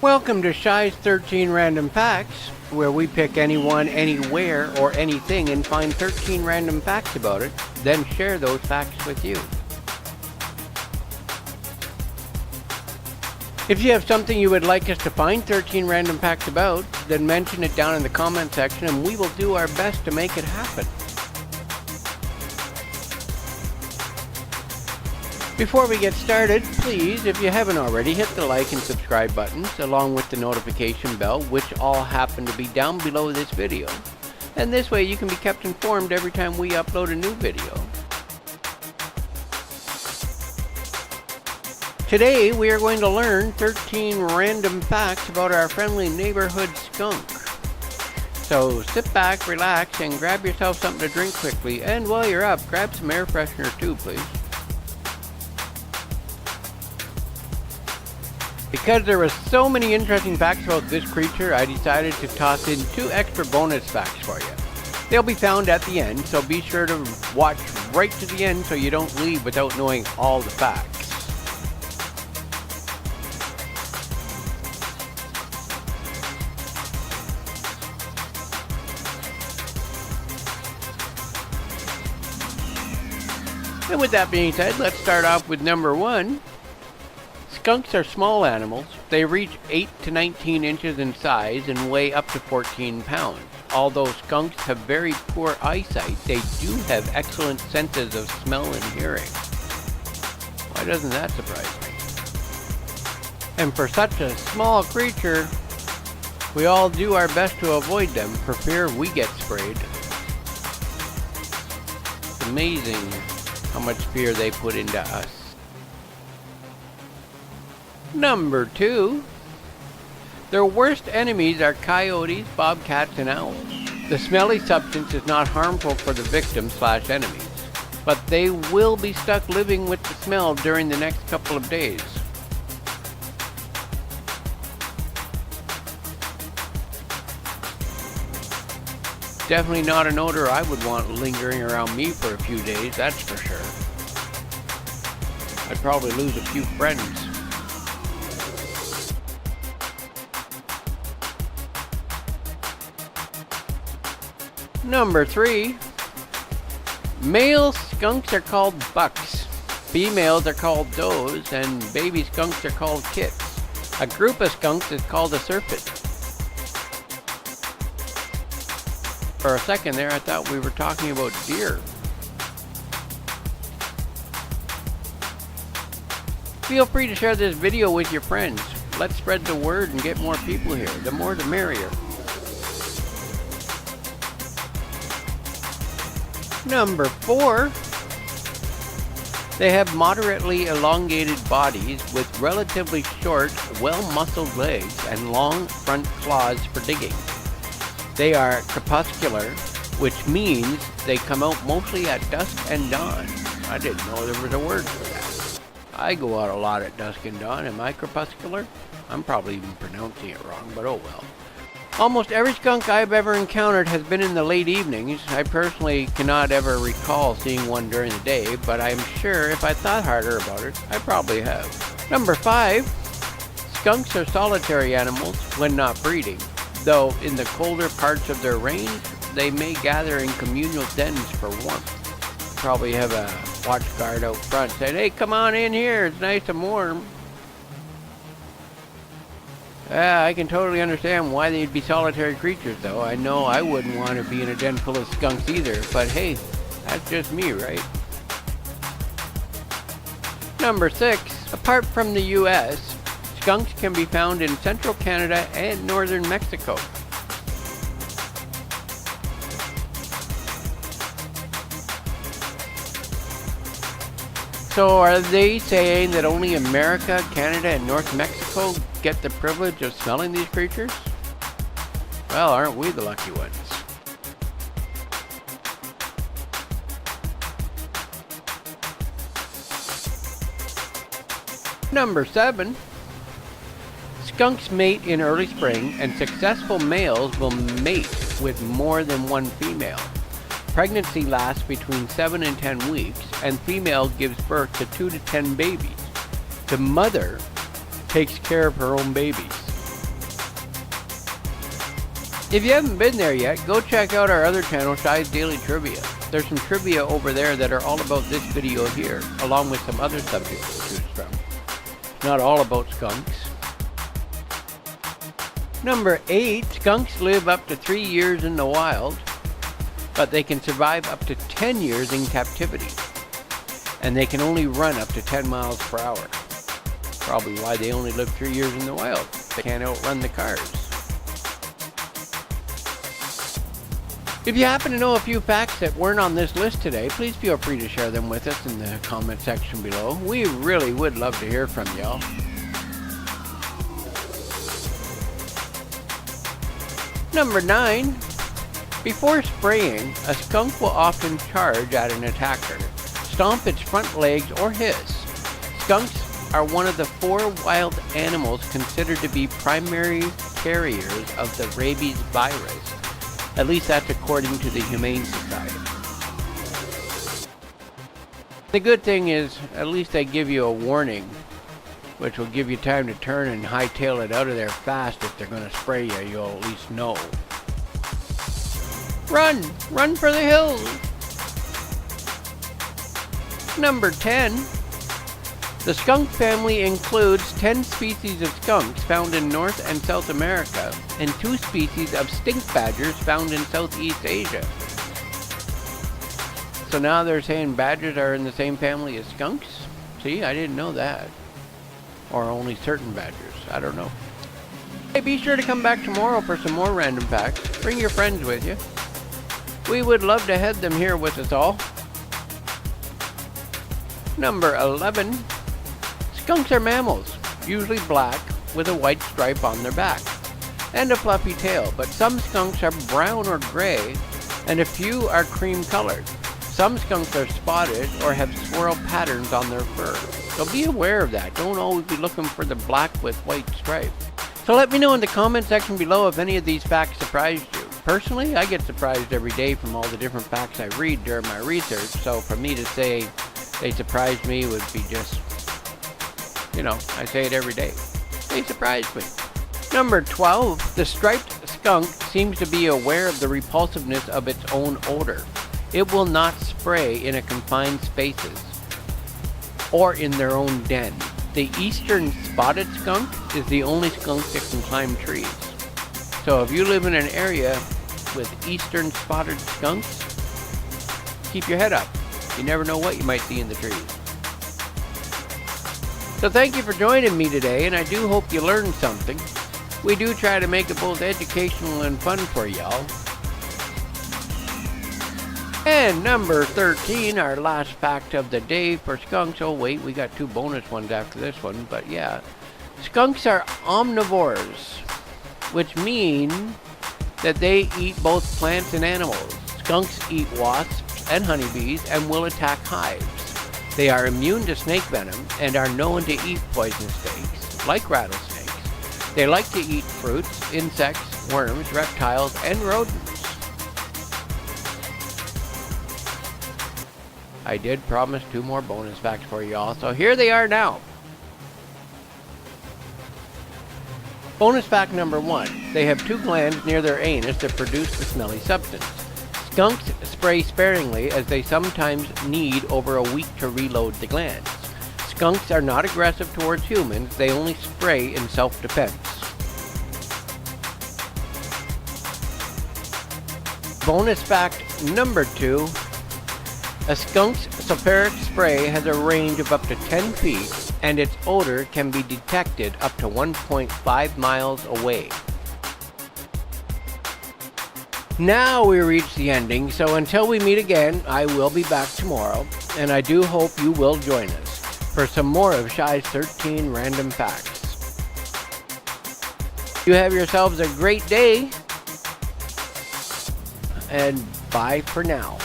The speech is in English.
Welcome to Shy's 13 Random Facts, where we pick anyone, anywhere, or anything and find 13 random facts about it, then share those facts with you. If you have something you would like us to find 13 random facts about, then mention it down in the comment section and we will do our best to make it happen. Before we get started, please, if you haven't already, hit the like and subscribe buttons along with the notification bell, which all happen to be down below this video. And this way you can be kept informed every time we upload a new video. Today we are going to learn 13 random facts about our friendly neighborhood skunk. So sit back, relax, and grab yourself something to drink quickly, and while you're up, grab some air freshener too, please. Because there were so many interesting facts about this creature, I decided to toss in 2 extra bonus facts for you. They'll be found at the end, so be sure to watch right to the end so you don't leave without knowing all the facts. And with that being said, let's start off with number 1. Skunks are small animals. They reach 8 to 19 inches in size and weigh up to 14 pounds. Although skunks have very poor eyesight, they do have excellent senses of smell and hearing. Why doesn't that surprise me? And for such a small creature, we all do our best to avoid them for fear we get sprayed. It's amazing how much fear they put into us. Number 2. Their worst enemies are coyotes, bobcats, and owls. The smelly substance is not harmful for the victim/enemies, but they will be stuck living with the smell during the next couple of days. Definitely not an odor I would want lingering around me for a few days, that's for sure. I'd probably lose a few friends. Number 3. Male skunks are called bucks, females are called does, and baby skunks are called kits. A group of skunks is called a serpent. For a second there, I thought we were talking about deer. Feel free to share this video with your friends. Let's spread the word and get more people here. The more the merrier. Number 4. They have moderately elongated bodies with relatively short, well-muscled legs and long front claws for digging. They are crepuscular, which means they come out mostly at dusk and dawn. I didn't know there was a word for that. I go out a lot at dusk and dawn. Am I crepuscular? I'm probably even pronouncing it wrong, but oh well. Almost every skunk I've ever encountered has been in the late evenings. I personally cannot ever recall seeing one during the day, but I'm sure if I thought harder about it, I probably have. Number 5. Skunks are solitary animals when not breeding, though in the colder parts of their range, they may gather in communal dens for warmth. Probably have a watch guard out front saying, "Hey, come on in here, it's nice and warm." I can totally understand why they'd be solitary creatures, though. I know I wouldn't want to be in a den full of skunks either, but hey, that's just me, right? Number 6. Apart from the US, skunks can be found in central Canada and northern Mexico. So are they saying that only America, Canada, and North Mexico get the privilege of smelling these creatures? Well, aren't we the lucky ones? Number 7. Skunks mate in early spring, and successful males will mate with more than one female. Pregnancy lasts between 7 and 10 weeks, and female gives birth to 2 to 10 babies. The mother takes care of her own babies. If you haven't been there yet, go check out our other channel, Shy's Daily Trivia. There's some trivia over there that are all about this video here, along with some other subjects to choose from. Not all about skunks. Number 8, skunks live up to 3 years in the wild, but they can survive up to 10 years in captivity. And they can only run up to 10 miles per hour. Probably why they only live 3 years in the wild. They can't outrun the cars. If you happen to know a few facts that weren't on this list today, please feel free to share them with us in the comment section below. We really would love to hear from y'all. Number 9. Before spraying, a skunk will often charge at an attacker, stomp its front legs, or hiss. Skunks are one of the 4 wild animals considered to be primary carriers of the rabies virus. At least that's according to the Humane Society. The good thing is, at least they give you a warning, which will give you time to turn and hightail it out of there fast. If they're going to spray you, you'll at least know. Run! Run for the hills! Number 10. The skunk family includes 10 species of skunks found in North and South America, and 2 species of stink badgers found in Southeast Asia. So now they're saying badgers are in the same family as skunks? See, I didn't know that. Or only certain badgers. I don't know. Hey, be sure to come back tomorrow for some more random facts. Bring your friends with you. We would love to have them here with us all. Number 11. Skunks are mammals, usually black with a white stripe on their back and a fluffy tail, but some skunks are brown or gray and a few are cream colored. Some skunks are spotted or have swirl patterns on their fur. So be aware of that. Don't always be looking for the black with white stripe. So let me know in the comment section below if any of these facts surprised you. Personally, I get surprised every day from all the different facts I read during my research, so for me to say they surprised me would be just, you know, I say it every day. They surprised me. Number 12. The striped skunk seems to be aware of the repulsiveness of its own odor. It will not spray in a confined spaces or in their own den. The eastern spotted skunk is the only skunk that can climb trees. So if you live in an area with eastern spotted skunks, keep your head up. You never know what you might see in the trees. So thank you for joining me today, and I do hope you learned something. We do try to make it both educational and fun for y'all. And number 13, our last fact of the day for skunks. Oh wait, we got 2 bonus ones after this one, but yeah. Skunks are omnivores, which mean that they eat both plants and animals. Skunks eat wasps and honeybees and will attack hives. They are immune to snake venom and are known to eat poisonous snakes, like rattlesnakes. They like to eat fruits, insects, worms, reptiles, and rodents. I did promise 2 more bonus facts for y'all, so here they are now. Bonus fact number 1. They have 2 glands near their anus that produce the smelly substance. Skunks spray sparingly as they sometimes need over a week to reload the glands. Skunks are not aggressive towards humans, they only spray in self-defense. Bonus fact number 2. A skunk's sulfuric spray has a range of up to 10 feet, and its odor can be detected up to 1.5 miles away. Now we reach the ending, so until we meet again, I will be back tomorrow, and I do hope you will join us for some more of Shy's 13 Random Facts. You have yourselves a great day, and bye for now.